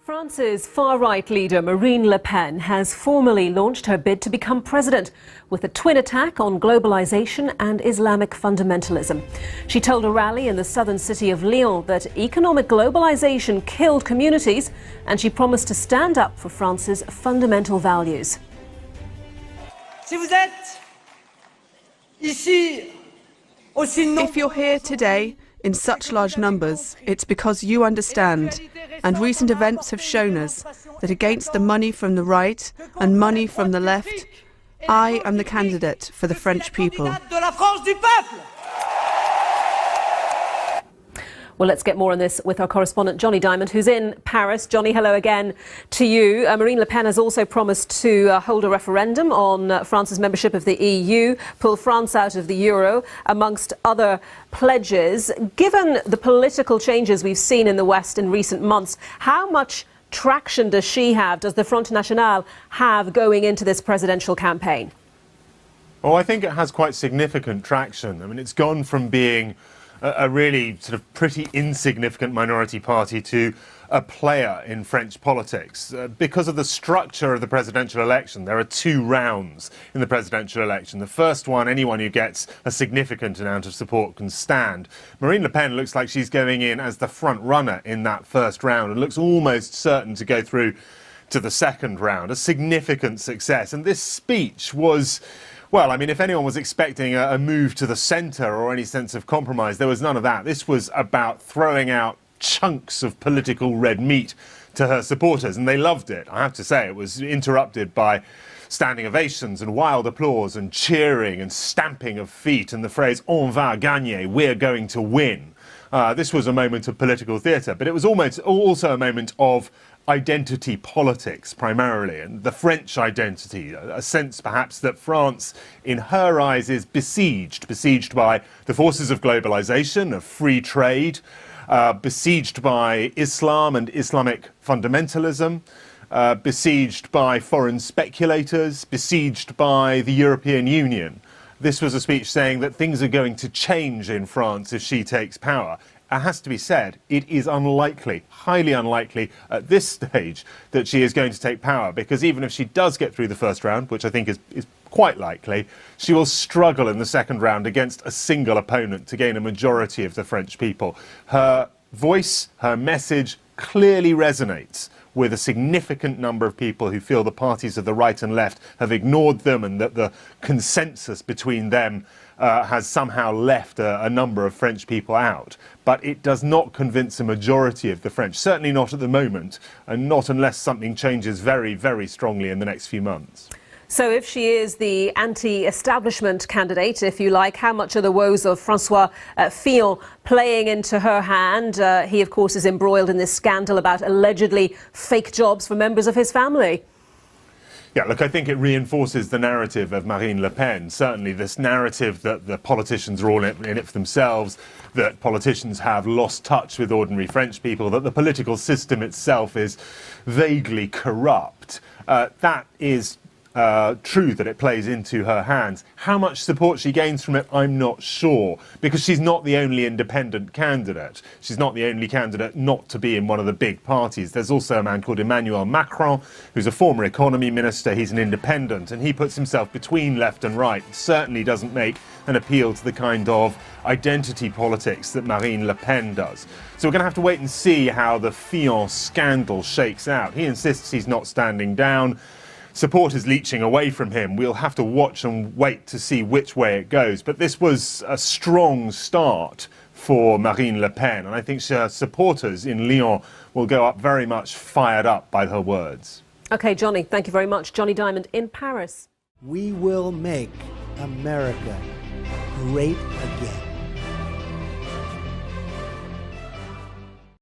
France's far-right leader Marine Le Pen has formally launched her bid to become president with a twin attack on globalization and Islamic fundamentalism. She told a rally in the southern city of Lyon that economic globalization killed communities, and she promised to stand up for France's fundamental values. If you're here today in such large numbers, it's because you understand, and recent events have shown us that against the money from the right and money from the left, I am the candidate for the French people. Well, let's get more on this with our correspondent Johnny Diamond, who's in Paris. Johnny, hello again to you. Marine Le Pen has also promised to hold a referendum on France's membership of the EU, pull France out of the euro, amongst other pledges. Given the political changes we've seen in the West in recent months, how much traction does she have, does the Front National have going into this presidential campaign? Well, I think it has quite significant traction. I mean, it's gone from being a really sort of pretty insignificant minority party to a player in French politics. Because of the structure of the presidential election, there are two rounds in the presidential election. The first one, anyone who gets a significant amount of support can stand. Marine Le Pen looks like she's going in as the front runner in that first round and looks almost certain to go through to the second round. A significant success. And this speech was, well, I mean, if anyone was expecting a move to the centre or any sense of compromise, there was none of that. This was about throwing out chunks of political red meat to her supporters, and they loved it. I have to say, it was interrupted by standing ovations and wild applause and cheering and stamping of feet and the phrase "on va gagner," we're going to win. This was a moment of political theatre, but it was almost also a moment of identity politics primarily, and the French identity, a sense perhaps that France in her eyes is besieged by the forces of globalization, of free trade, besieged by Islam and Islamic fundamentalism, besieged by foreign speculators, besieged by the European Union. This was a speech saying that things are going to change in France if she takes power. It has to be said, it is unlikely, highly unlikely at this stage that she is going to take power, because even if she does get through the first round, which I think is quite likely, she will struggle in the second round against a single opponent to gain a majority of the French people. Her voice, her message clearly resonates with a significant number of people who feel the parties of the right and left have ignored them, and that the consensus between them has somehow left a number of French people out. But it does not convince a majority of the French, certainly not at the moment, and not unless something changes very, very strongly in the next few months. So if she is the anti-establishment candidate, if you like, how much are the woes of François Fillon playing into her hand? He, of course, is embroiled in this scandal about allegedly fake jobs for members of his family. Yeah, look, I think it reinforces the narrative of Marine Le Pen. Certainly this narrative that the politicians are all in it for themselves, that politicians have lost touch with ordinary French people, that the political system itself is vaguely corrupt. That is true, that it plays into her hands. How much support she gains from it, I'm not sure, because she's not the only independent candidate. She's not the only candidate not to be in one of the big parties. There's also a man called Emmanuel Macron, who's a former economy minister. He's an independent, and he puts himself between left and right. Certainly doesn't make an appeal to the kind of identity politics that Marine Le Pen does. So we're going to have to wait and see how the Fillon scandal shakes out. He insists he's not standing down. Support is leaching away from him. We'll have to watch and wait to see which way it goes. But this was a strong start for Marine Le Pen, and I think her supporters in Lyon will go up very much fired up by her words. OK, Johnny, thank you very much. Johnny Diamond in Paris. We will make America great again.